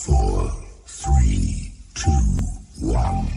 4, 3, 2, 1.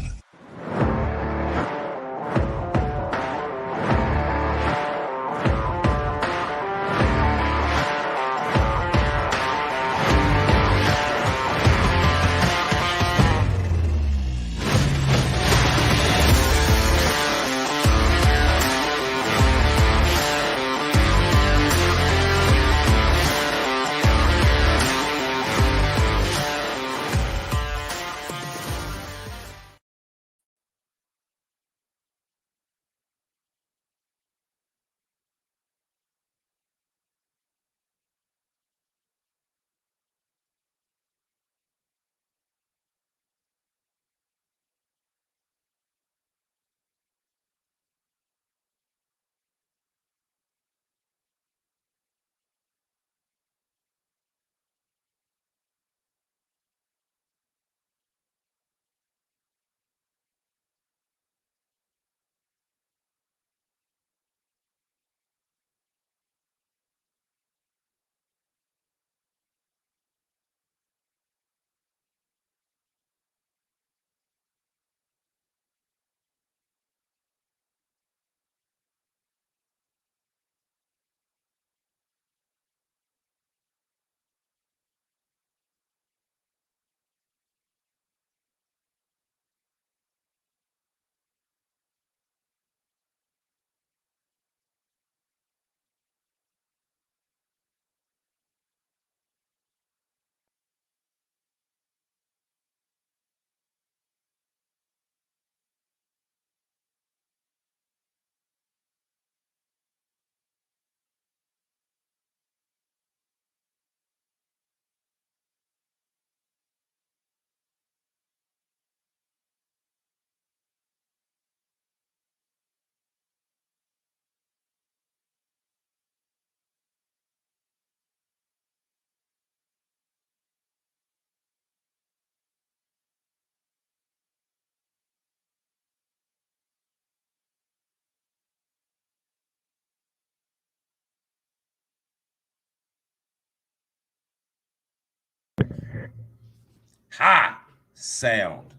Hot sound.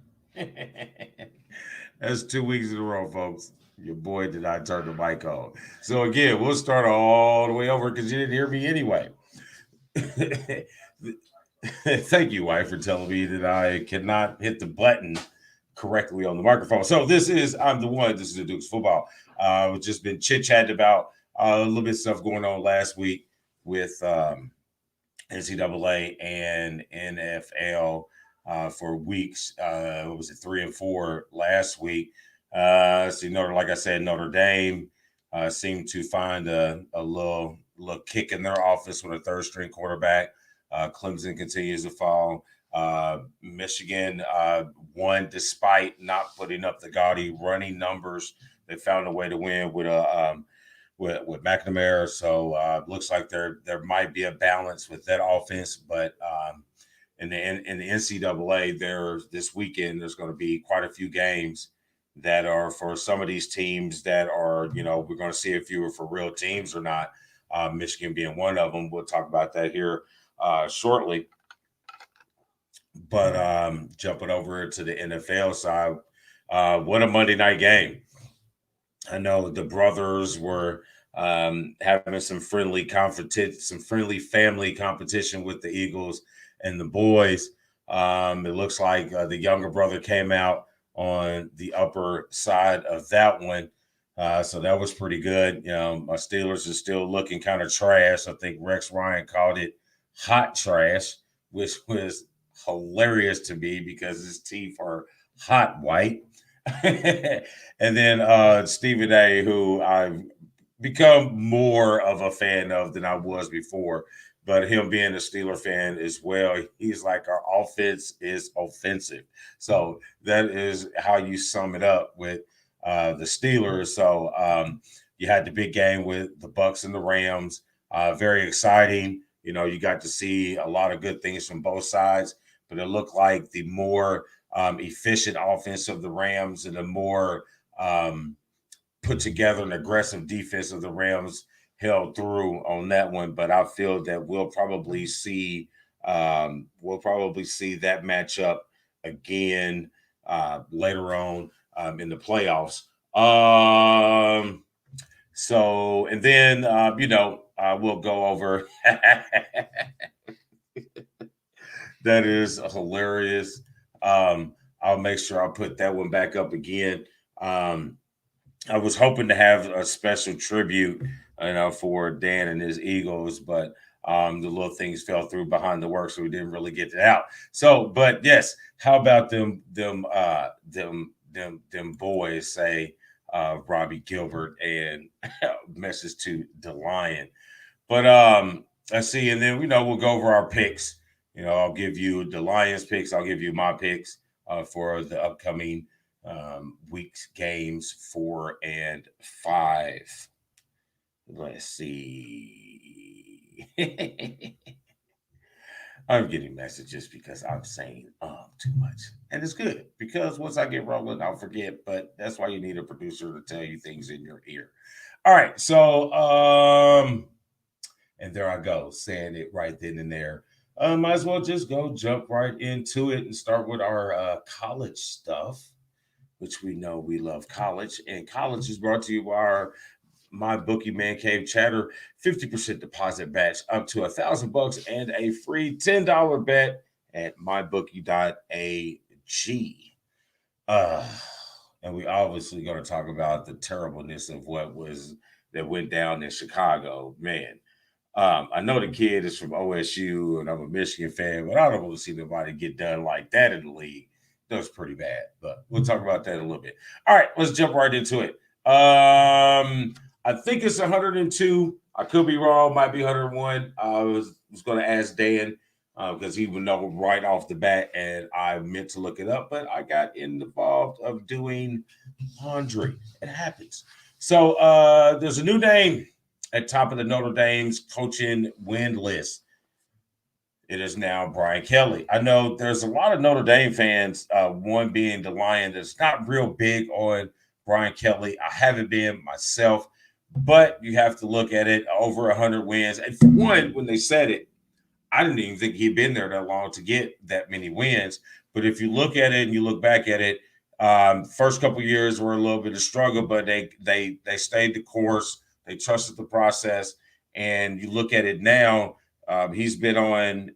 That's 2 weeks in a row, folks. Your boy did not turn the mic on. So again, we'll start all the way over because you didn't hear me anyway. Thank you, wife, for telling me that I cannot hit the button correctly on the microphone. So I'm the one. This is the Duke's football. We've just been chit chatting about a little bit of stuff going on last week with NCAA and NFL for weeks. What was it, 3 and 4 last week? Like I said, Notre Dame seemed to find a little kick in their office with a third string quarterback. Clemson continues to fall. Michigan won despite not putting up the gaudy running numbers. They found a way to win with McNamara. So looks like there might be a balance with that offense. But in the NCAA, this weekend there's going to be quite a few games that are for some of these teams that are, we're going to see if you were for real teams or not. Michigan being one of them. We'll talk about that here shortly. But jumping over to the NFL side, what a Monday night game. I know the brothers were having some friendly family competition with the Eagles and the boys. It looks like the younger brother came out on the upper side of that one. So that was pretty good. My Steelers are still looking kind of trash. I think Rex Ryan called it hot trash, which was hilarious to me because his teeth are hot white. And then Stephen A., who I've become more of a fan of than I was before, but him being a Steeler fan as well, he's like, our offense is offensive. So that is how you sum it up with the Steelers. So you had the big game with the Bucks and the Rams. Very exciting. You got to see a lot of good things from both sides, but it looked like the more efficient offense of the Rams and the more put together and aggressive defense of the Rams held through on that one. But I feel that we'll probably see We'll probably see that matchup again later on in the playoffs. So, and then, we'll go over. That is hilarious. I'll make sure I'll put that one back up again. I was hoping to have a special tribute, for Dan and his Eagles, but the little things fell through behind the work, so we didn't really get it out. So, but yes, how about them boys say Robbie Gilbert and message to the Lion. But let's see, and then we'll go over our picks. I'll give you the Lions picks. I'll give you my picks for the upcoming week's games 4 and 5. Let's see. I'm getting messages because I'm saying too much. And it's good because once I get rolling, I'll forget. But that's why you need a producer to tell you things in your ear. All right. So, and there I go, saying it right then and there. Might as well just jump right into it and start with our college stuff, which we know we love college. And college is brought to you by our My Bookie Man Cave Chatter 50% deposit batch up to $1,000 and a free $10 bet at mybookie.ag. And we obviously going to talk about the terribleness of that went down in Chicago. Man, I know the kid is from OSU and I'm a Michigan fan, but I don't want to see nobody get done like that in the league. That was pretty bad, but we'll talk about that in a little bit. All right, let's jump right into it. I think it's 102. I could be wrong. Might be 101. I was going to ask Dan because he would know right off the bat, and I meant to look it up, but I got involved of doing laundry. It happens. So there's a new name at top of the Notre Dame's coaching win list. It is now Brian Kelly. I know there's a lot of Notre Dame fans, one being the Lion, that's not real big on Brian Kelly. I haven't been myself, but you have to look at it over 100 wins. And for one, when they said it, I didn't even think he'd been there that long to get that many wins. But if you look at it and you look back at it, first couple years were a little bit of struggle, but they stayed the course. They trusted the process. And you look at it now, he's been on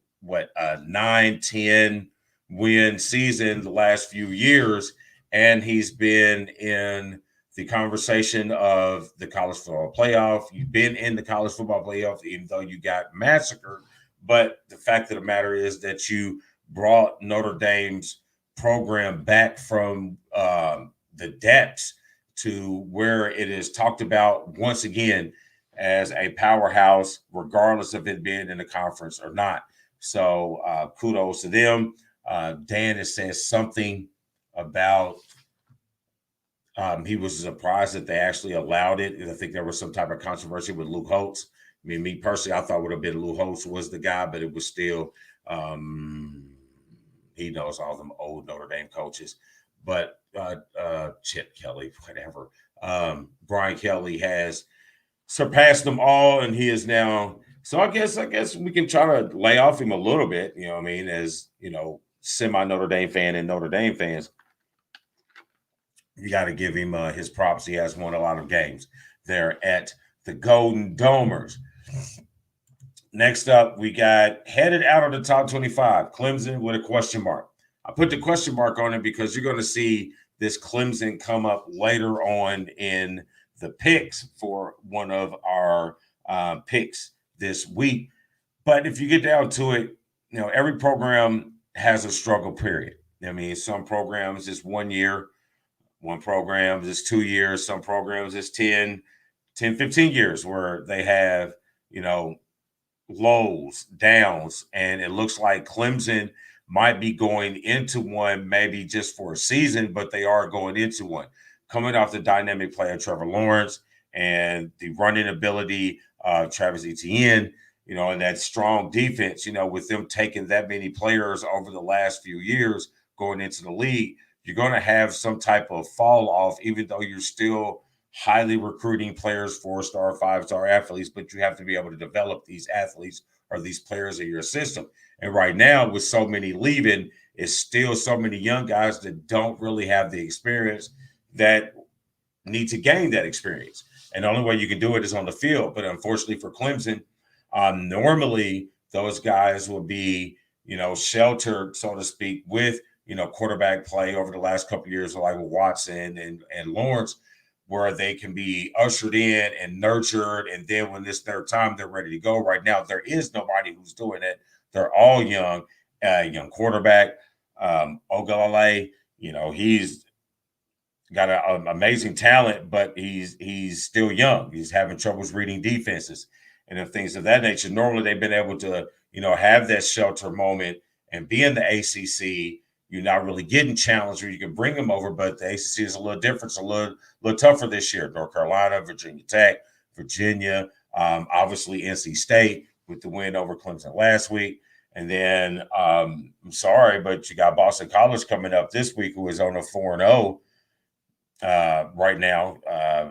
a 9-10 win season the last few years, and he's been in the conversation of the college football playoff. You've been in the college football playoff, even though you got massacred. But the fact of the matter is that you brought Notre Dame's program back from the depths to where it is talked about once again as a powerhouse, regardless of it being in the conference or not. So kudos to them. Dan has said something about he was surprised that they actually allowed it. I think there was some type of controversy with Luke Holtz. I mean, me personally, I thought it would have been Luke Holtz was the guy, but it was still he knows all them old Notre Dame coaches. But Chip Kelly, whatever. Brian Kelly has surpassed them all, and he is now. So I guess we can try to lay off him a little bit. You know what I mean? As semi Notre Dame fan and Notre Dame fans, you got to give him his props. He has won a lot of games there at the Golden Domers. Next up, we got headed out of the top 25, Clemson with a question mark. I put the question mark on it because you're going to see this Clemson come up later on in the picks for one of our picks this week. But if you get down to it, every program has a struggle period. I mean, some programs is 1 year, one program is 2 years, some programs is 10, 15 years where they have, lows, downs, and it looks like Clemson might be going into one maybe just for a season, but they are going into one. Coming off the dynamic play of Trevor Lawrence and the running ability of Travis Etienne, and that strong defense, with them taking that many players over the last few years going into the league, you're going to have some type of fall off, even though you're still highly recruiting players, 4-star, 5-star athletes, but you have to be able to develop these athletes or these players in your system. And right now, with so many leaving, it's still so many young guys that don't really have the experience that need to gain that experience. And the only way you can do it is on the field. But unfortunately for Clemson, normally those guys will be, sheltered, so to speak, with, quarterback play over the last couple of years, like with Watson and Lawrence, where they can be ushered in and nurtured. And then when it's their time, they're ready to go. Right now, there is nobody who's doing it. They're all young quarterback. Ogalale, he's got an amazing talent, but he's still young. He's having troubles reading defenses and things of that nature. Normally, they've been able to, have that shelter moment and be in the ACC. You're not really getting challenged where you can bring them over, but the ACC is a little different. It's a little tougher this year. North Carolina, Virginia Tech, Virginia, obviously NC State with the win over Clemson last week. And then I'm sorry, but you got Boston College coming up this week, who is on a 4-0 right now,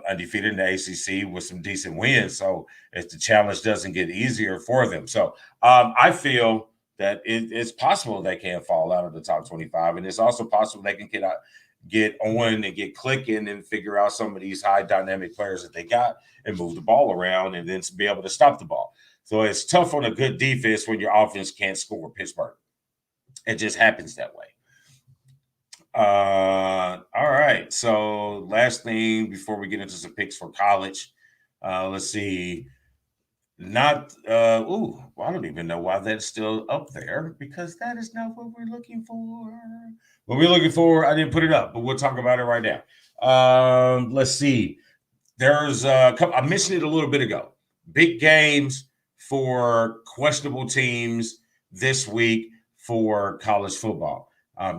undefeated in the ACC with some decent wins. So if the challenge doesn't get easier for them. So I feel that it's possible they can fall out of the top 25. And it's also possible they can get on and get clicking and figure out some of these high dynamic players that they got and move the ball around and then be able to stop the ball. So it's tough on a good defense when your offense can't score, Pittsburgh. It just happens that way. All right. So last thing before we get into some picks for college, let's see. I don't even know why that's still up there, because that is not what we're looking for. What we're looking for, I didn't put it up, but we'll talk about it right now. Let's see. There's a couple, I mentioned it a little bit ago. Big games for questionable teams this week for college football.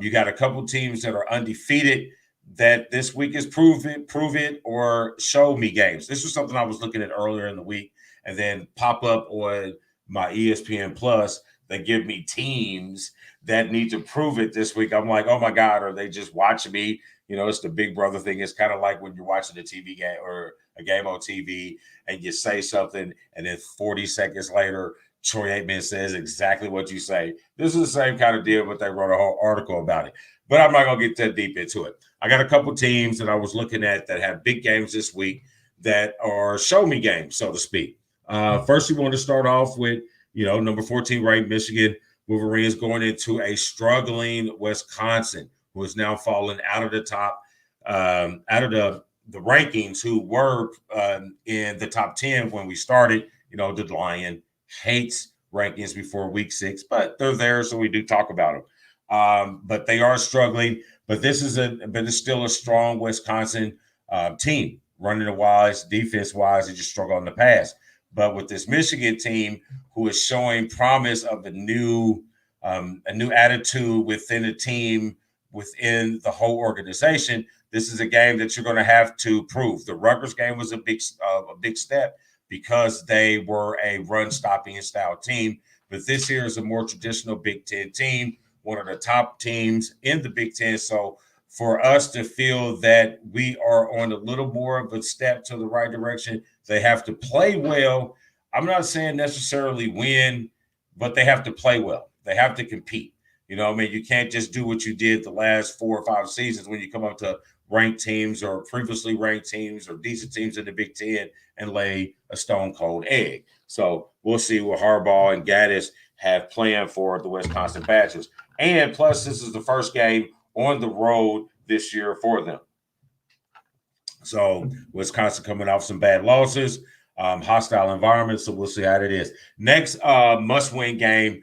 You got a couple teams that are undefeated that this week is prove it or show me games. This was something I was looking at earlier in the week, and then pop up on my ESPN Plus. They give me teams that need to prove it this week. I'm like, oh my God, are they just watching me? It's the Big Brother thing. It's kind of like when you're watching a TV game or a game on TV and you say something, and then 40 seconds later, Troy Aikman says exactly what you say. This is the same kind of deal, but they wrote a whole article about it. But I'm not going to get that deep into it. I got a couple teams that I was looking at that have big games this week that are show me games, so to speak. First, we want to start off with, number 14 ranked Michigan Wolverines going into a struggling Wisconsin, who is now falling out of the top, out of the rankings, who were in the top 10 when we started. The Lion hates rankings before week 6, but they're there, so we do talk about them. But they are struggling. But it's still a strong Wisconsin team, running wise, defense wise. They just struggle in the past. But with this Michigan team, who is showing promise of a new attitude within the team, within the whole organization, this is a game that you're going to have to prove. The Rutgers game was a big step because they were a run-stopping style team. But this here is a more traditional Big Ten team, one of the top teams in the Big Ten. So for us to feel that we are on a little more of a step to the right direction, they have to play well. I'm not saying necessarily win, but they have to play well. They have to compete. You can't just do what you did the last 4 or 5 seasons when you come up to ranked teams or previously ranked teams or decent teams in the Big Ten and lay a stone cold egg. So we'll see what Harbaugh and Gaddis have planned for the Wisconsin Badgers. And plus, this is the first game on the road this year for them. So Wisconsin coming off some bad losses, hostile environment. So we'll see how it is. Next must-win game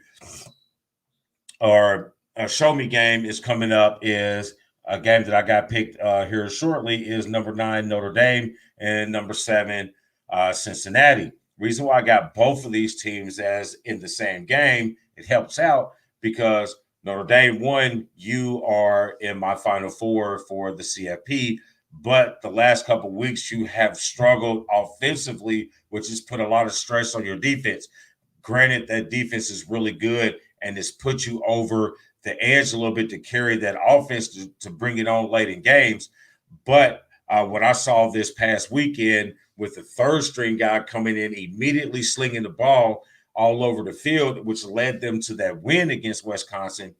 or a show-me game is coming up, is a game that I got picked here shortly, is number 9 Notre Dame and number 7 Cincinnati. Reason why I got both of these teams as in the same game, it helps out because Notre Dame won. You are in my Final Four for the CFP, but the last couple of weeks you have struggled offensively, which has put a lot of stress on your defense. Granted, that defense is really good and it's put you over the edge a little bit to carry that offense to bring it on late in games. But what I saw this past weekend with the third string guy coming in, immediately slinging the ball, all over the field, which led them to that win against Wisconsin.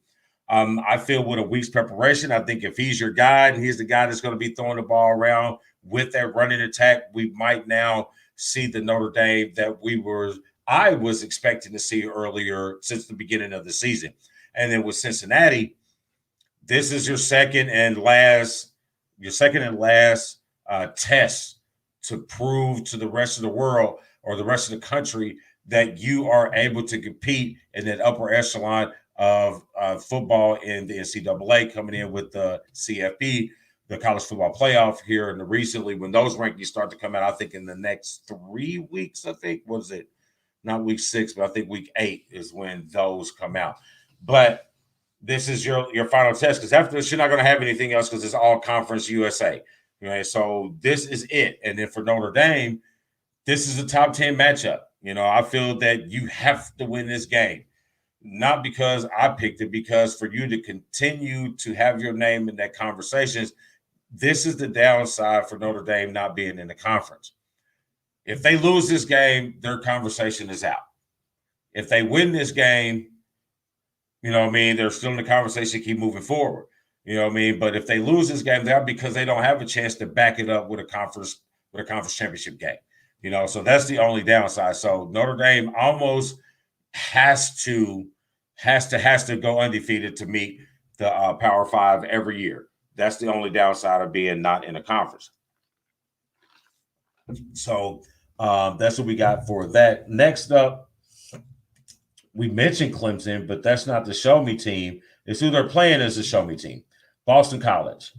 I feel with a week's preparation, I think if he's your guy and he's the guy that's going to be throwing the ball around with that running attack, we might now see the Notre Dame that I was expecting to see earlier since the beginning of the season. And then with Cincinnati, this is your second and last test to prove to the rest of the world or the rest of the country that you are able to compete in that upper echelon of football in the NCAA, coming in with the CFP, the college football playoff here and recently when those rankings start to come out. I think in the next 3 weeks, not week 6, but I think week 8 is when those come out. But this is your final test, because after this, you're not going to have anything else because it's all Conference USA. So this is it. And then for Notre Dame, this is a top 10 matchup. I feel that you have to win this game. Not because I picked it, because for you to continue to have your name in that conversations, this is the downside for Notre Dame not being in the conference. If they lose this game, their conversation is out. If they win this game, they're still in the conversation, keep moving forward. But if they lose this game, they're because they don't have a chance to back it up with a conference championship game. So that's the only downside. So Notre Dame almost has to go undefeated to meet the Power 5 every year. That's the only downside of being not in a conference. So that's what we got for that. Next up, we mentioned Clemson, but that's not the show me team. It's who they're playing as the show me team. Boston College,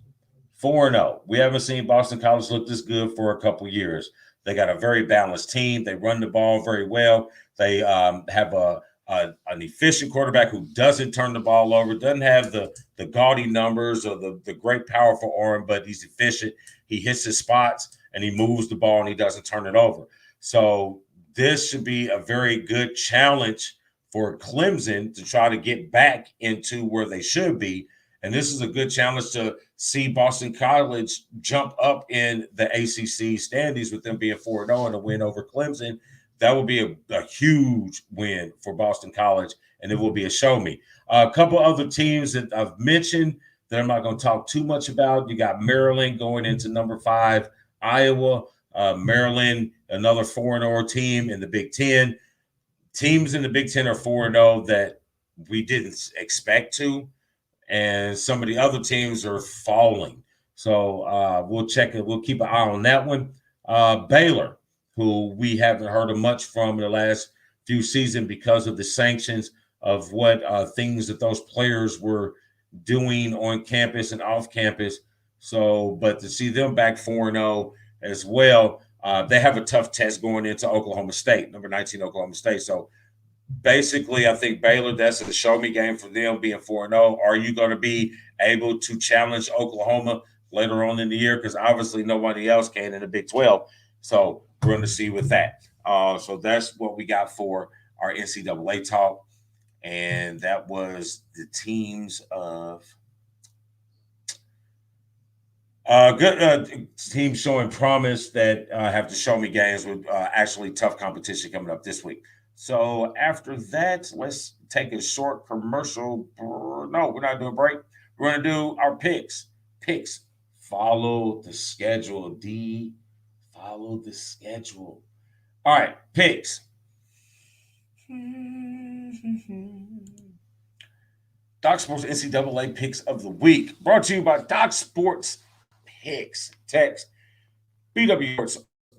4-0. We haven't seen Boston College look this good for a couple years. They got a very balanced team. They run the ball very well. They have an efficient quarterback who doesn't turn the ball over, doesn't have the gaudy numbers or the great powerful arm, but he's efficient. He hits his spots and he moves the ball and he doesn't turn it over. So this should be a very good challenge for Clemson to try to get back into where they should be. And this is a good challenge to see Boston College jump up in the ACC standings with them being 4-0 and a win over Clemson. That will be a huge win for Boston College, and it will be a show me. A couple other teams that I've mentioned that I'm not going to talk too much about. You got Maryland going into number 5, Iowa. Maryland, another 4-0 team in the Big Ten. Teams in the Big Ten are 4-0 that we didn't expect to, and some of the other teams are falling. So we'll check it. We'll keep an eye on that one. Baylor, who we haven't heard of much from in the last few seasons because of the sanctions of what things that those players were doing on campus and off campus. So, but to see them back 4-0 as well, they have a tough test going into Oklahoma State, number 19 Oklahoma State. So basically, I think Baylor, that's a show me game for them being 4-0. Are you going to be able to challenge Oklahoma later on in the year? Because obviously nobody else can in the Big 12. So we're going to see with that. So that's what we got for our NCAA talk. And that was the teams of good teams showing promise that have to show me games with actually tough competition coming up this week. So after that, let's take a short commercial. No, we're not doing a break. We're going to do our picks. Follow the schedule, D. Follow the schedule. All right, picks. Doc Sports NCAA picks of the week. Brought to you by Doc Sports Picks. Text BW Sports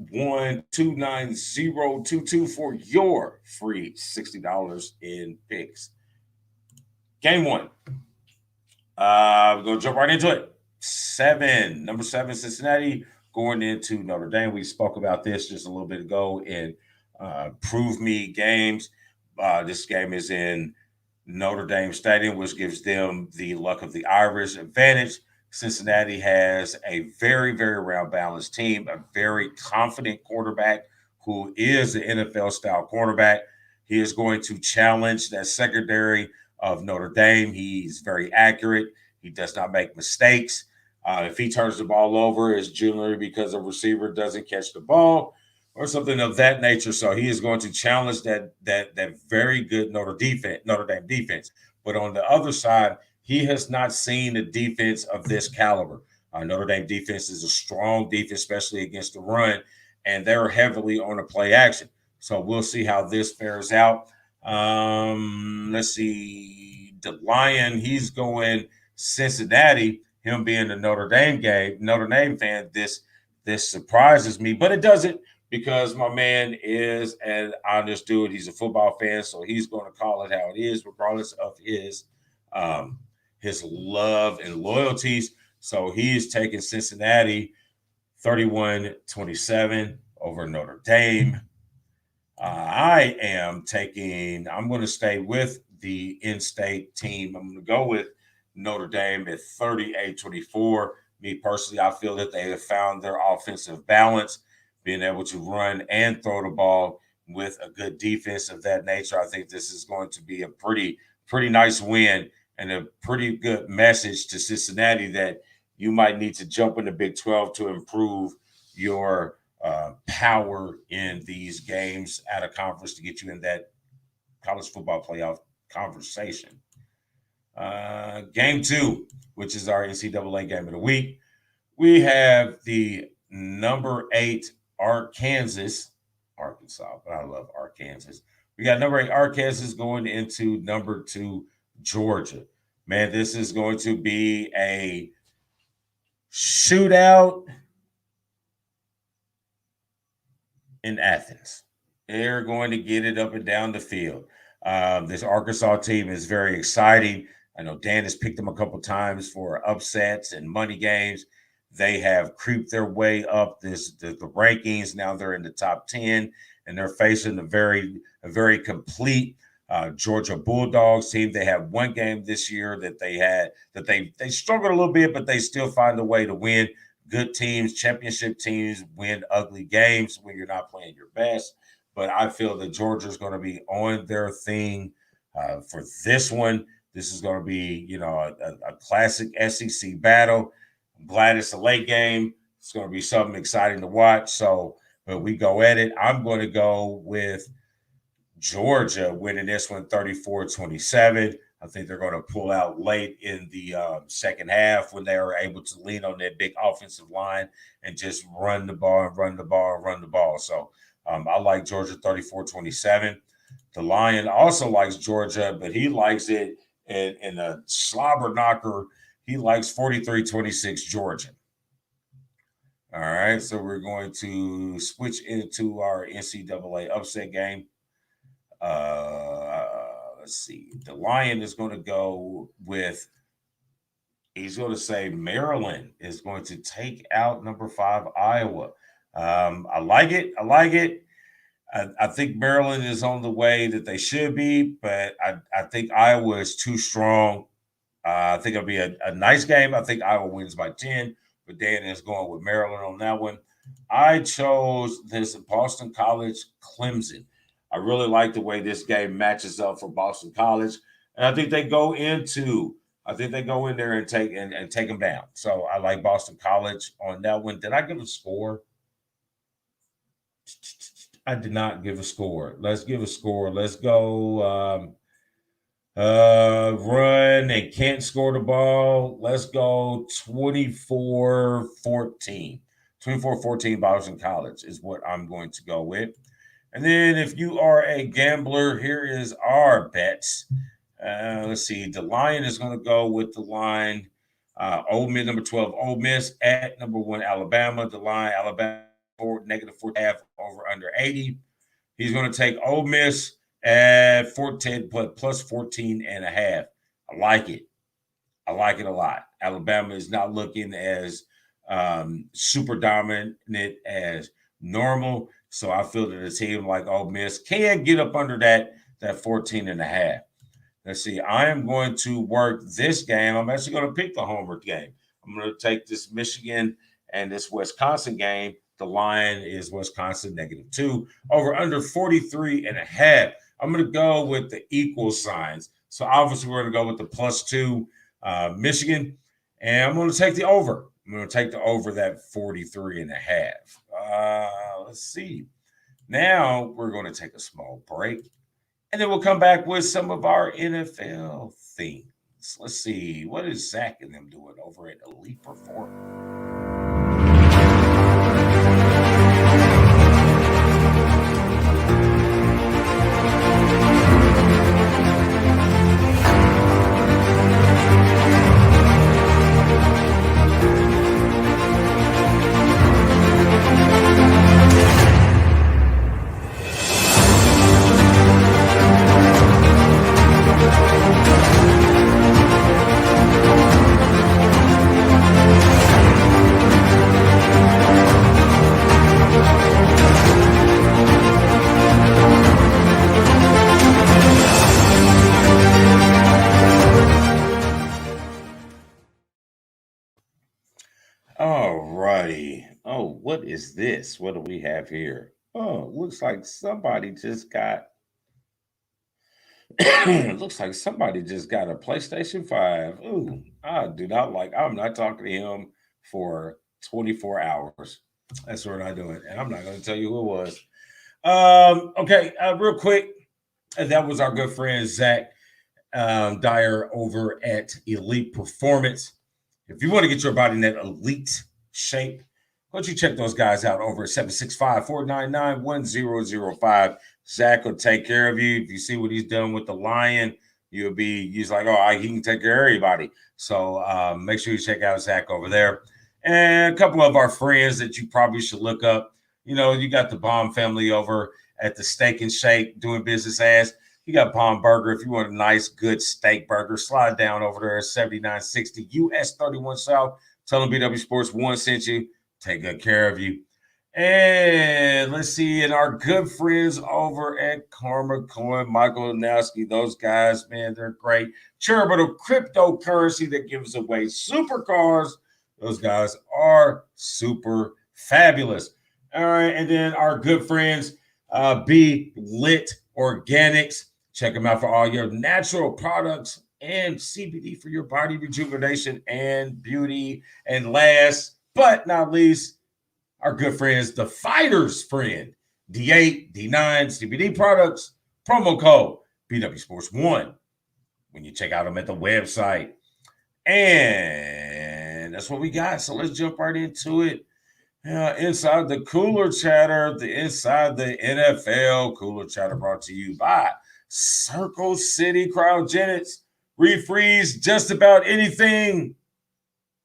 129022 for your free $60 in picks. Game 1. We're going to jump right into it. Number 7, Cincinnati going into Notre Dame. We spoke about this just a little bit ago in Prove Me games. This game is in Notre Dame Stadium, which gives them the luck of the Irish advantage. Cincinnati has a very, very well-balanced team, a very confident quarterback who is an NFL-style quarterback. He is going to challenge that secondary of Notre Dame. He's very accurate. He does not make mistakes. If he turns the ball over, it's generally because a receiver doesn't catch the ball. or something of that nature. So he is going to challenge that very good Notre Dame defense. But on the other side, he has not seen a defense of this caliber. Notre Dame defense is a strong defense, especially against the run, and they're heavily on the play action. So we'll see how this fares out. Let's see. The Lion, he's going Cincinnati. Him being a Notre Dame fan, this surprises me, but it doesn't because my man is an honest dude. He's a football fan, so he's going to call it how it is, regardless of his love and loyalties. So he is taking Cincinnati 31-27 over Notre Dame. I'm going to stay with the in-state team. I'm going to go with Notre Dame at 38-24. Me personally, I feel that they have found their offensive balance, being able to run and throw the ball with a good defense of that nature. I think this is going to be a pretty nice win and a pretty good message to Cincinnati that you might need to jump in the Big 12 to improve your power in these games at a conference to get you in that college football playoff conversation. Game 2, which is our NCAA game of the week. We have the number 8 Arkansas, but I love Arkansas. We got number 8 Arkansas going into number 2 Georgia. Man, this is going to be a shootout in Athens. They're going to get it up and down the field. This Arkansas team is very exciting. I know Dan has picked them a couple times for upsets and money games. They have creeped their way up the rankings. Now they're in the top 10, and they're facing a very complete Georgia Bulldogs team. They have one game this year that they struggled a little bit, but they still find a way to win. Good teams, championship teams win ugly games when you're not playing your best. But I feel that Georgia's going to be on their thing for this one. This is going to be, a classic SEC battle. I'm glad it's a late game. It's going to be something exciting to watch. So, but we go at it. I'm going to go with Georgia winning this one 34-27. I think they're going to pull out late in the second half when they are able to lean on that big offensive line and just run the ball. So I like Georgia 34-27. The Lion also likes Georgia, but he likes it in a slobber knocker. He likes 43-26 Georgia. All right, so we're going to switch into our NCAA upset game. Let's see. The Lion is going to go with, he's going to say Maryland is going to take out number 5 Iowa. I like it. I think Maryland is on the way that they should be, but I think Iowa is too strong. I think it'll be a nice game. I think Iowa wins by 10, but Dan is going with Maryland on that one. I chose this Boston College Clemson. I really like the way this game matches up for Boston College, and I think they go in there and take them down. So I like Boston College on that one. Did I give a score? I did not give a score. Let's give a score. Let's go. Run and can't score the ball. Let's go 24-14. 24-14 Boston College is what I'm going to go with. And then if you are a gambler, here is our bets. Let's see. The Lion is going to go with the line. Ole Miss, number 12, Ole Miss at number 1, Alabama. The line, Alabama, -4.5 over under 80. He's going to take Ole Miss at 14 plus 14.5. I like it. I like it a lot. Alabama is not looking as super dominant as normal. So I feel that a team like Ole Miss can get up under that 14.5. Let's see. I am going to work this game. I'm actually going to pick the homer game. I'm going to take this Michigan and this Wisconsin game. The line is Wisconsin -2 over under 43.5. I'm going to go with the equal signs. So obviously we're going to go with the +2 Michigan, and I'm going to take the over. I'm going to take the over that 43.5. Let's see. Now we're going to take a small break, and then we'll come back with some of our NFL themes. Let's see, what is Zach and them doing over at Elite Performance? All righty. Oh, what is this? What do we have here? Oh, looks like somebody just got looks like somebody just got a PlayStation 5. Ooh, I do not like. I'm not talking to him for 24 hours. That's what I'm doing. And I'm not going to tell you who it was. Okay, real quick. That was our good friend Zach Dyer over at Elite Performance. If you want to get your body in that elite shape, why don't you check those guys out over at 765-499-1005. Zach will take care of you. If you see what he's done with the Lion, he's like, oh, he can take care of everybody. So make sure you check out Zach over there. And a couple of our friends that you probably should look up. You know, you got the BAUM family over at the Steak and Shake doing business as. You got BaumBurgers. If you want a nice, good steak burger, slide down over there at 7960 US 31 South. Tell them BW Sports 1 sent you. Take good care of you. And let's see, and our good friends over at Carma Coin, Michael Nowski, those guys, man, they're great. Charitable cryptocurrency that gives away supercars. Those guys are super fabulous. All right, and then our good friends, BeeLit Organics. Check them out for all your natural products and CBD for your body rejuvenation and beauty. And last but not least, our good friends, the Fighter's Friend, D8, D9 CBD products, promo code BW Sports 1 when you check out them at the website. And that's what we got. So let's jump right into it. Inside the Cooler Chatter, inside the NFL Cooler Chatter brought to you by Circle City Cryogenics. Refreeze just about anything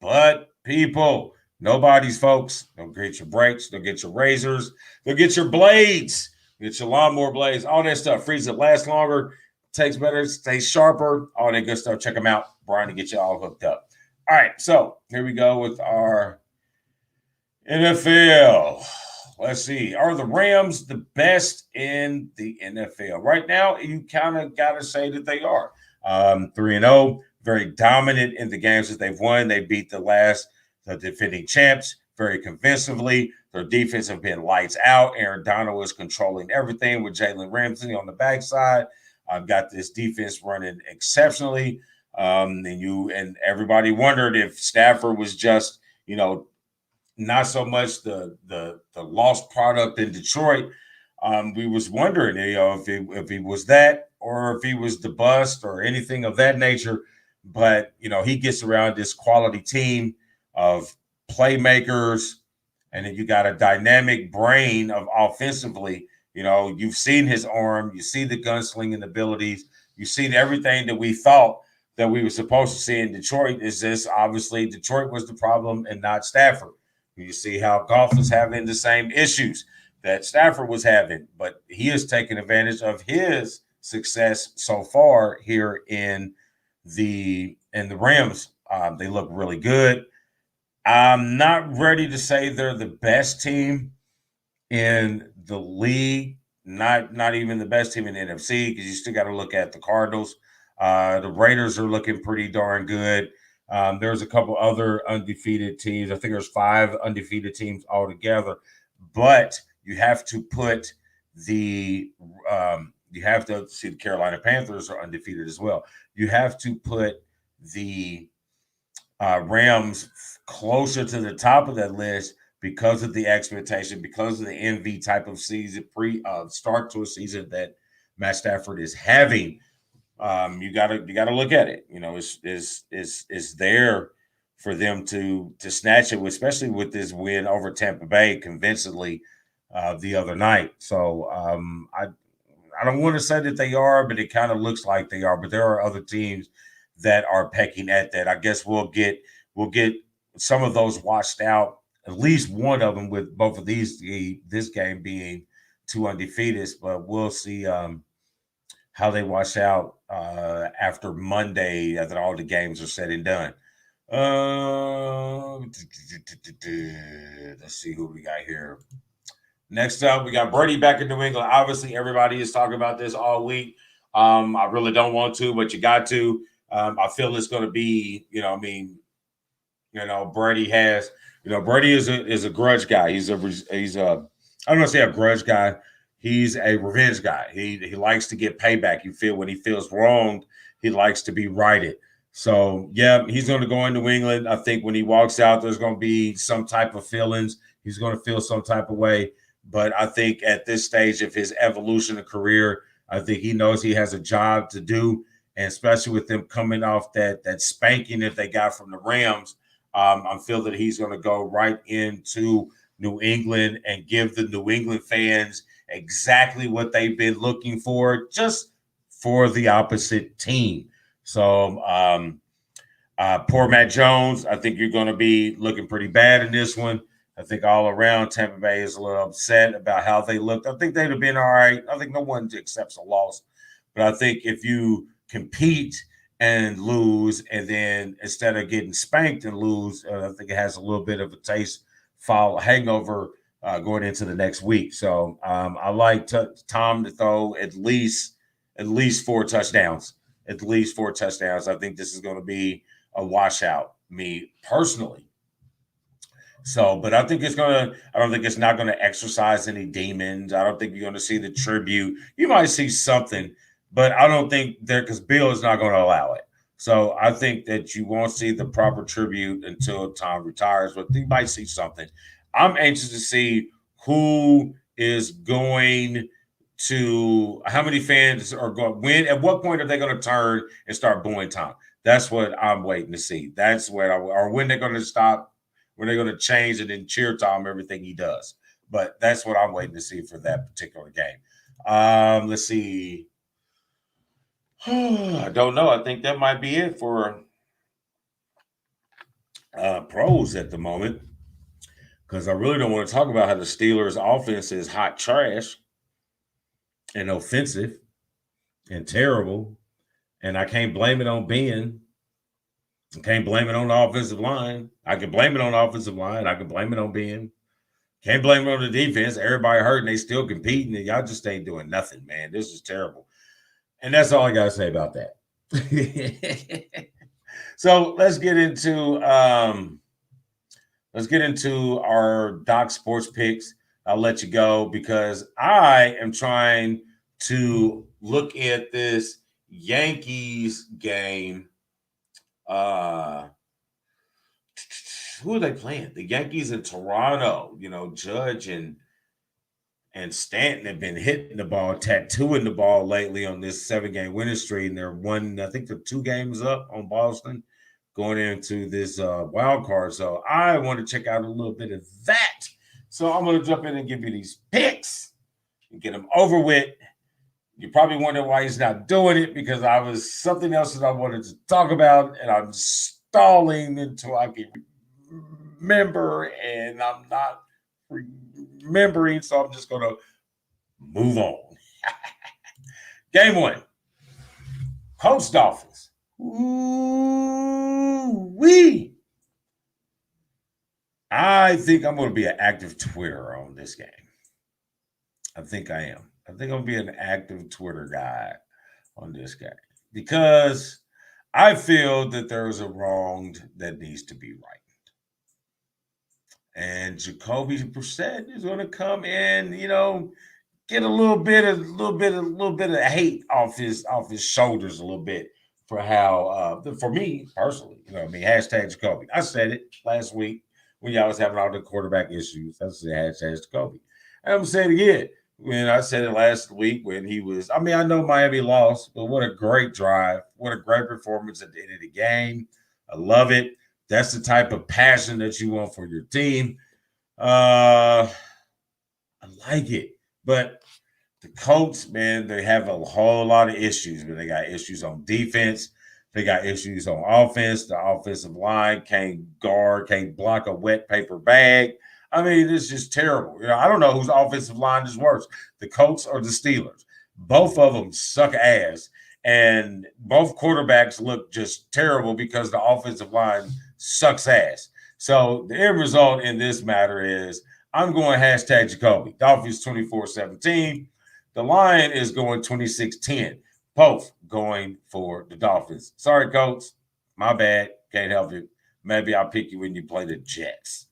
but people. Nobody's, folks. Don't get your brakes. Don't get your razors. Don't get your blades. Get your lawnmower blades. All that stuff. Freeze it, lasts longer, takes better, stays sharper. All that good stuff. Check them out. Brian to get you all hooked up. All right, so here we go with our NFL. Let's see. Are the Rams the best in the NFL? Right now, you kind of got to say that they are. 3-0, very dominant in the games that they've won. They beat the defending champs very convincingly. Their defense have been lights out. Aaron Donald is controlling everything with Jalen Ramsey on the backside. I've got this defense running exceptionally. And everybody wondered if Stafford was just, not so much the lost product in Detroit. We was wondering, if he was that or if he was the bust or anything of that nature. But he gets around this quality team of playmakers, and then you got a dynamic brain of offensively. You've seen his arm, you see the gunslinging abilities, you see everything that we thought that we were supposed to see in Detroit. Is this obviously Detroit was the problem and not Stafford? You see how Goff is having the same issues that Stafford was having, but he is taking advantage of his success so far here in the Rams. They look really good. I'm not ready to say they're the best team in the league, not even the best team in the NFC, because you still got to look at the Cardinals. The Raiders are looking pretty darn good. There's a couple other undefeated teams. I think there's 5 undefeated teams altogether. But you have to put the Carolina Panthers are undefeated as well. You have to put the Rams closer to the top of that list because of the expectation, because of the envy type of season start to a season that Matt Stafford is having. You gotta look at it. It's there for them to snatch it, especially with this win over Tampa Bay convincingly the other night. So I don't want to say that they are, but it kind of looks like they are. But there are other teams that are pecking at that. I guess we'll get some of those washed out. At least one of them with both of this game being two undefeateds, but we'll see how they wash out after Monday, after all the games are said and done. Let's see who we got here. Next up, we got Brady back in New England. Obviously, everybody is talking about this all week. I really don't want to, but you got to. I feel it's going to be, Brady has, Brady is a grudge guy. He's a I don't want to say a grudge guy. He's a revenge guy. He likes to get payback. When he feels wronged, he likes to be righted. So, yeah, he's going to go in New England. I think when he walks out, there's going to be some type of feelings. He's going to feel some type of way. But I think at this stage of his evolution of career, I think he knows he has a job to do. And especially with them coming off that spanking that they got from the Rams, I feel that he's going to go right into New England and give the New England fans exactly what they've been looking for, just for the opposite team. So poor Matt Jones, I think you're going to be looking pretty bad in this one. I think all around Tampa Bay is a little upset about how they looked. I think they'd have been all right. I think no one accepts a loss. But I think if you compete and lose, and then instead of getting spanked and lose, I think it has a little bit of a hangover going into the next week. So I like Tom to throw at least 4 touchdowns. At least 4 touchdowns. I think this is going to be a washout, me personally. So, but I don't think it's not going to exercise any demons. I don't think you're going to see the tribute. You might see something, but I don't think because Bill is not going to allow it. So I think that you won't see the proper tribute until Tom retires, but you might see something. I'm anxious to see who is going to, how many fans are going, when, at what point are they going to turn and start booing Tom? That's what I'm waiting to see. That's what or when they're going to stop. When they're going to change and then cheer Tom everything he does. But that's what I'm waiting to see for that particular game. Let's see. I don't know. I think that might be it for pros at the moment, because I really don't want to talk about how the Steelers' offense is hot trash and offensive and terrible. And I can't blame it on Ben. I can't blame it on the offensive line. I can blame it on the offensive line. I can blame it on Ben. Can't blame it on the defense. Everybody hurt and they still competing, and y'all just ain't doing nothing, man. This is terrible. And that's all I got to say about that. So let's get into our Doc Sports picks. I'll let you go because I am trying to look at this Yankees game. Who are they playing? The Yankees in Toronto. Judge and Stanton have been hitting the ball, tattooing the ball lately on this 7-game winning streak. And they're I think they're 2 games up on Boston going into this wild card. So I want to check out a little bit of that. So I'm going to jump in and give you these picks and get them over with. You probably wonder why he's not doing it, because I was something else that I wanted to talk about, and I'm stalling until I can remember, and I'm not remembering, so I'm just going to move on. Game 1, Colts Dolphins. Ooh-wee. I think I'm going to be an active Twitter on this game. I think I am. I think I'll be an active Twitter guy on this game because I feel that there's a wrong that needs to be righted. And Jacoby Brissett is going to come in, get a little bit of hate off his shoulders a little bit for how for me personally, hashtag Jacoby. I said it last week when y'all was having all the quarterback issues. That's the hashtag Jacoby. And I'm saying it again. When I said it last week when he was, I mean, I know Miami lost, but what a great drive. What a great performance at the end of the game. I love it. That's the type of passion that you want for your team. I like it. But the Colts, man, they have a whole lot of issues. But they got issues on defense. They got issues on offense. The offensive line can't guard, can't block a wet paper bag. I mean, it's just terrible. You know, I don't know whose offensive line is worse, the Colts or the Steelers. Both of them suck ass, and both quarterbacks look just terrible because the offensive line sucks ass. So the end result in this matter is I'm going hashtag Jacoby. Dolphins 24-17. The line is going 26-10. Both going for the Dolphins. Sorry, Coach. My bad. Can't help it. Maybe I'll pick you when you play the Jets.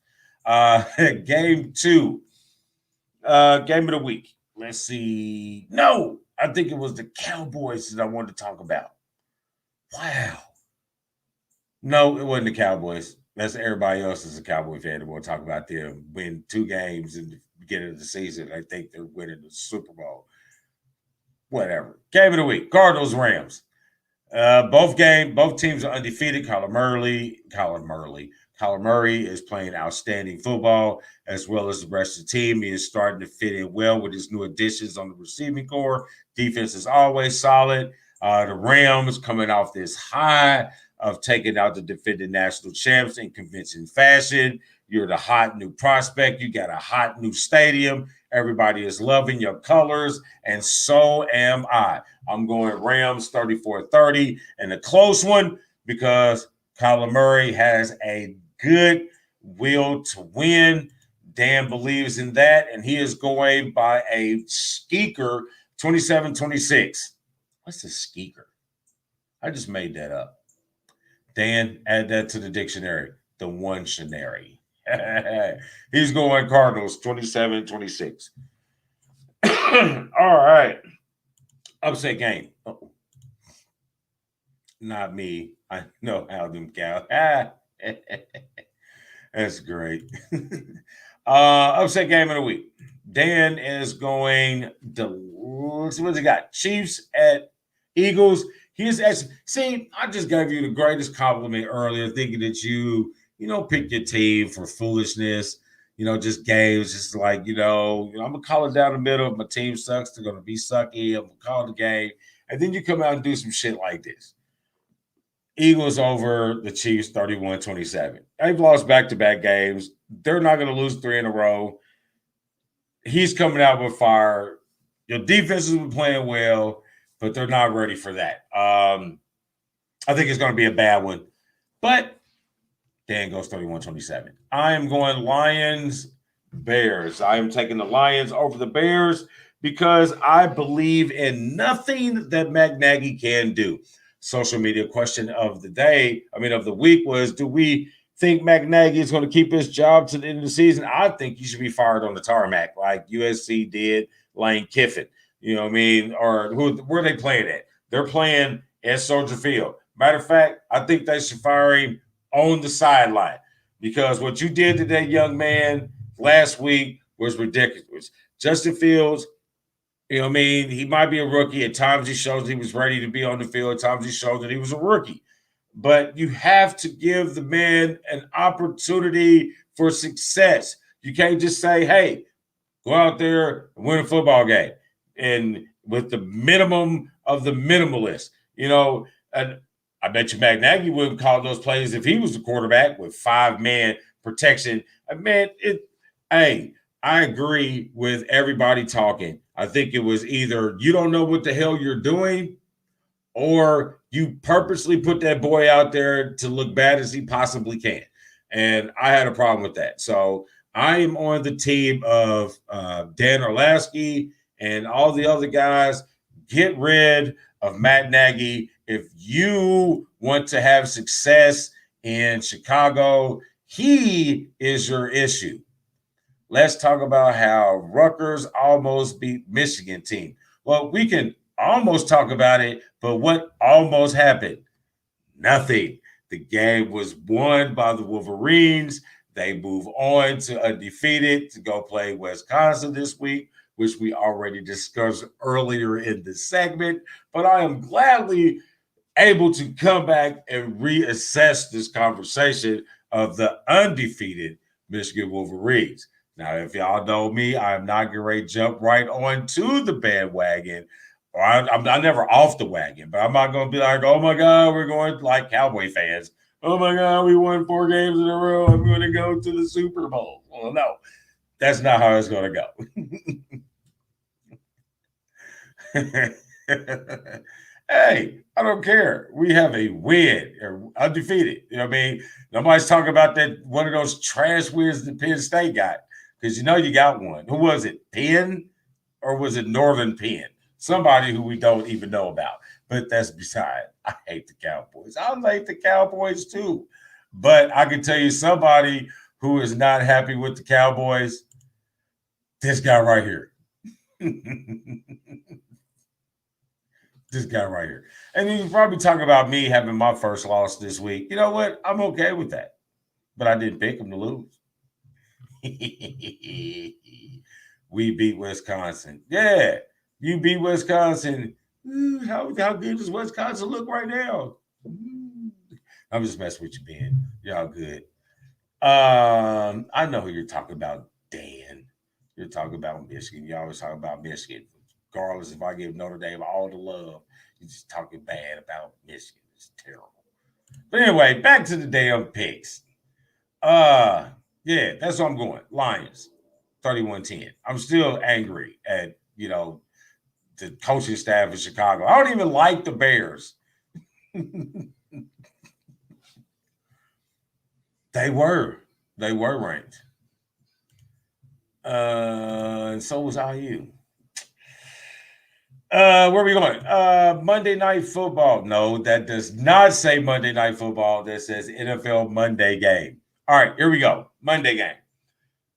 Game 2. Game of the week. Let's see. No, I think it was the Cowboys that I wanted to talk about. Wow. No, it wasn't the Cowboys. That's everybody else is a Cowboy fan that want to talk about them win 2 games in the beginning of the season. I think they're winning the Super Bowl. Whatever. Game of the week. Cardinals, Rams. Both teams are undefeated. Kyler Murray is playing outstanding football, as well as the rest of the team. He is starting to fit in well with his new additions on the receiving core. Defense is always solid. The Rams coming off this high of taking out the defending national champs in convincing fashion. You're the hot new prospect. You got a hot new stadium. Everybody is loving your colors, and so am I. I'm going Rams 34-30, and a close one because Kyler Murray has a good will to win. Dan believes in that, and he is going by a skeeker 27-26. What's a skeeker? I just made that up. Dan, add that to the dictionary. The one shanary. He's going Cardinals 27-26. All right. Upset game. Uh-oh. Not me. I know how them cow. That's great. Upset game of the week. Dan is going what's he got? Chiefs at Eagles. He's actually, see, I just gave you the greatest compliment earlier, thinking that you pick your team for foolishness, just games, just like, I'm going to call it down the middle. If my team sucks, they're going to be sucky. I'm going to call the game. And then you come out and do some shit like this. Eagles over the Chiefs 31-27. They've lost back-to-back games. They're not going to lose 3 in a row. He's coming out with fire. Your defense has been playing well, but they're not ready for that. I think it's going to be a bad one. But Dan goes 31-27. I am going Lions-Bears. I am taking the Lions over the Bears because I believe in nothing that Matt Nagy can do. Social media question of the week was, do we think Matt Nagy is going to keep his job to the end of the season? I think he should be fired on the tarmac like USC did Lane Kiffin. You know what I mean? Or where are they playing at? They're playing at Soldier Field. Matter of fact, I think they should fire him on the sideline because what you did to that young man last week was ridiculous. Justin Fields, he might be a rookie. At times he shows he was ready to be on the field. At times he showed that he was a rookie. But you have to give the man an opportunity for success. You can't just say, hey, go out there and win a football game. And with the minimum of the minimalist, and I bet you Matt Nagy wouldn't call those plays if he was the quarterback with 5-man protection. I agree with everybody talking. I think it was either you don't know what the hell you're doing or you purposely put that boy out there to look bad as he possibly can. And I had a problem with that. So I am on the team of Dan Orlovsky and all the other guys. Get rid of Matt Nagy. If you want to have success in Chicago, he is your issue. Let's talk about how Rutgers almost beat Michigan team. Well, we can almost talk about it, but what almost happened? Nothing. The game was won by the Wolverines. They move on to undefeated to go play Wisconsin this week, which we already discussed earlier in the segment. But I am gladly able to come back and reassess this conversation of the undefeated Michigan Wolverines. Now, if y'all know me, I'm not getting ready to jump right onto the bandwagon. Or I'm never off the wagon, but I'm not going to be like, oh my God, we're going like Cowboy fans. Oh my God, we won 4 games in a row. I'm going to go to the Super Bowl. Well, no, that's not how it's going to go. Hey, I don't care. We have a win, or undefeated. You know what I mean? Nobody's talking about that one of those trash wins that Penn State got, because you know you got one. Who was it? Penn, or was it Northern Penn? Somebody who we don't even know about. But that's beside. I hate the Cowboys. I hate the Cowboys too. But I can tell you somebody who is not happy with the Cowboys. This guy right here. This guy right here. And you probably talk about me having my first loss this week. You know what? I'm okay with that. But I didn't pick him to lose. We beat Wisconsin. Yeah, you beat Wisconsin. How good does Wisconsin look right now? I'm just messing with you, Ben. Y'all good. I know who you're talking about, Dan. You're talking about Michigan. You always talk about Michigan. Regardless if I give Notre Dame all the love, you're just talking bad about Michigan. It's terrible. But anyway, back to the damn picks. Yeah, that's what I'm going. Lions, 31-10. I'm still angry at, the coaching staff of Chicago. I don't even like the Bears. They were ranked. And so was IU. Where are we going? Monday Night Football. No, that does not say Monday Night Football. That says NFL Monday game. All right, here we go. Monday game.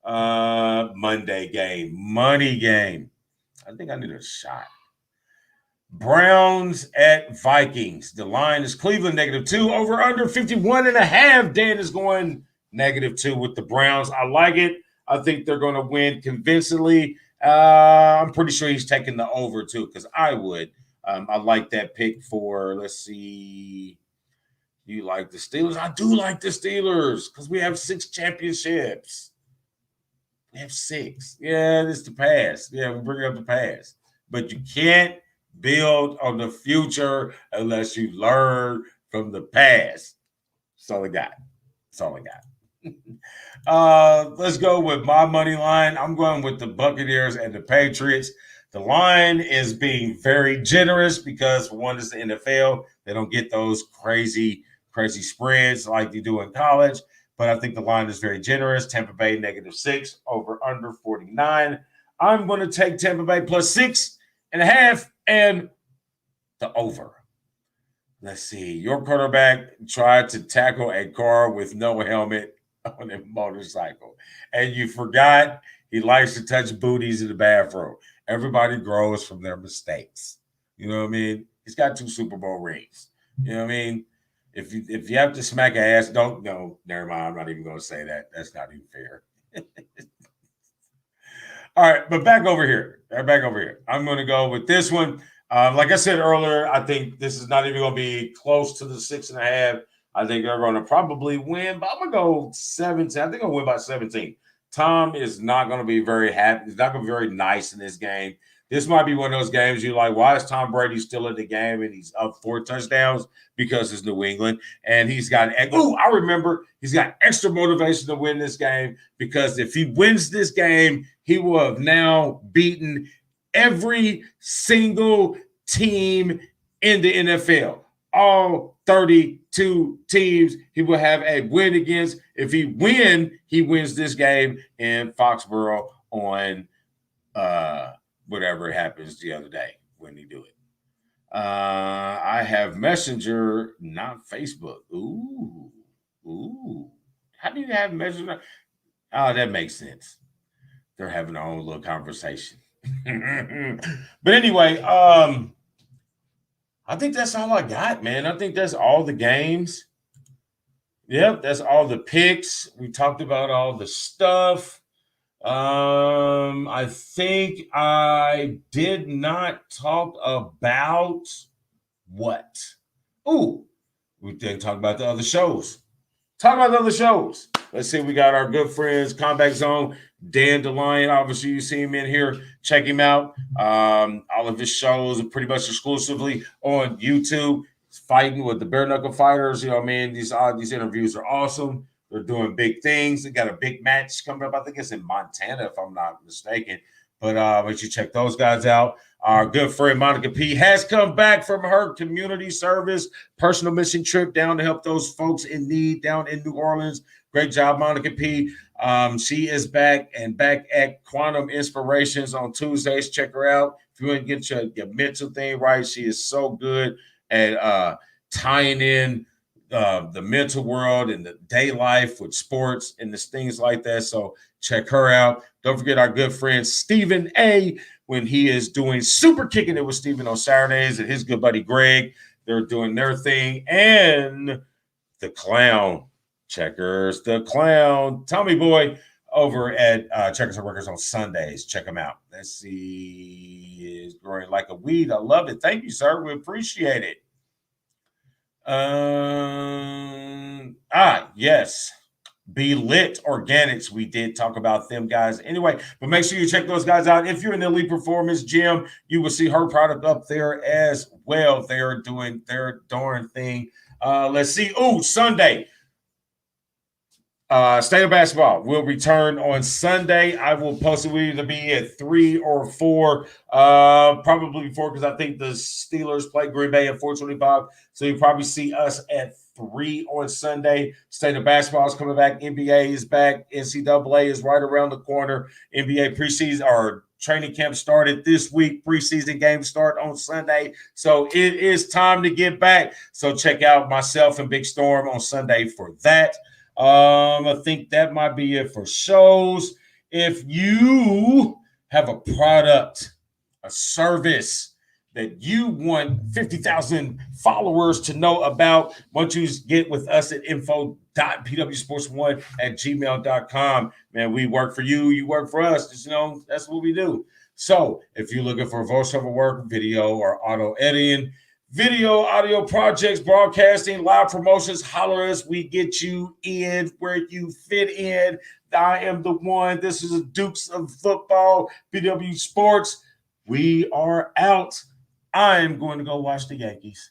Monday game. Money game. I think I need a shot. Browns at Vikings. The line is Cleveland -2. Over under 51.5. Dan is going -2 with the Browns. I like it. I think they're going to win convincingly. I'm pretty sure he's taking the over too, because I would. I like that pick for, let's see. You like the Steelers? I do like the Steelers because we have 6 championships. We have 6. Yeah, it's the past. Yeah, we bring up the past. But you can't build on the future unless you learn from the past. That's all I got. That's all I got. Let's go with my money line. I'm going with the Buccaneers and the Patriots. The line is being very generous because, for one, it's the NFL. They don't get those crazy spreads like they do in college. But I think the line is very generous. Tampa Bay -6, over under 49. I'm going to take Tampa Bay +6.5 and the over. Let's see. Your quarterback tried to tackle a car with no helmet on a motorcycle, and you forgot he likes to touch booties in the bathroom. Everybody grows from their mistakes. You know what I mean? He's got 2 Super Bowl rings. You know what I mean? If you have to smack an ass, don't no. Never mind. I'm not even going to say that. That's not even fair. All right, but back over here. I'm going to go with this one. Like I said earlier, I think this is not even going to be close to the 6.5. I think they're going to probably win, but I'm going to go 17. I think I'll win by 17. Tom is not going to be very happy. He's not going to be very nice in this game. This might be one of those games you're like, why is Tom Brady still in the game and he's up 4 touchdowns? Because it's New England. And he's got, I remember, he's got extra motivation to win this game because if he wins this game, he will have now beaten every single team in the NFL. All 32 teams he will have a win against. If he wins this game in Foxborough on whatever happens the other day when he do it. I have Messenger, not Facebook. Ooh. How do you have Messenger? Oh, that makes sense. They're having their own little conversation. But anyway, I think that's all I got, man. I think that's all the games. Yep, that's all the picks. We talked about all the stuff. I think I did not talk about what? Ooh, we didn't talk about the other shows. Talk about the other shows. Let's see. We got our good friends, Combat Zone, Dan DeLion. Obviously, you see him in here. Check him out. All of his shows are pretty much exclusively on YouTube. He's fighting with the bare knuckle fighters. You know, man, these interviews are awesome. They're doing big things. They got a big match coming up. I think it's in Montana, if I'm not mistaken. But make sure you check those guys out. Our good friend Monica P has come back from her community service personal mission trip down to help those folks in need down in New Orleans. Great job, Monica P. She is back at Quantum Inspirations on Tuesdays. Check her out. If you want to get your mental thing right, she is so good at tying in the mental world and the day life with sports and this things like that. So check her out. Don't forget our good friend Stephen A. when he is doing Super Kicking It with Stephen on Saturdays, and his good buddy Greg. They're doing their thing. And the clown, Checkers, the clown, Tommy Boy, over at Checkers and Workers on Sundays. Check them out. Let's see. Is growing like a weed. I love it. Thank you, sir. We appreciate it. Yes. BeeLit Organics. We did talk about them guys anyway, but make sure you check those guys out. If you're in the Elite Performance Gym, you will see her product up there as well. They're doing their darn thing. Let's see. Sunday. State of Basketball will return on Sunday. I will post it. We'll either be at 3 or 4. Probably 4 because I think the Steelers play Green Bay at 4:25. So you probably see us at 3 on Sunday. State of Basketball is coming back. NBA is back. NCAA is right around the corner. NBA preseason or training camp started this week. Preseason games start on Sunday. So it is time to get back. So check out myself and Big Storm on Sunday for that. I think that might be it for shows. If you have a product, a service that you want 50,000 followers to know about, why don't you get with us at info.pwsports1@gmail.com. Man, we work for you. You work for us. Just, that's what we do. So if you're looking for voiceover work, video, or auto editing, video, audio projects, broadcasting, live promotions, holler us. We get you in where you fit in. I am the one. This is a Dukes of Football, BW Sports. We are out. I am going to go watch the Yankees.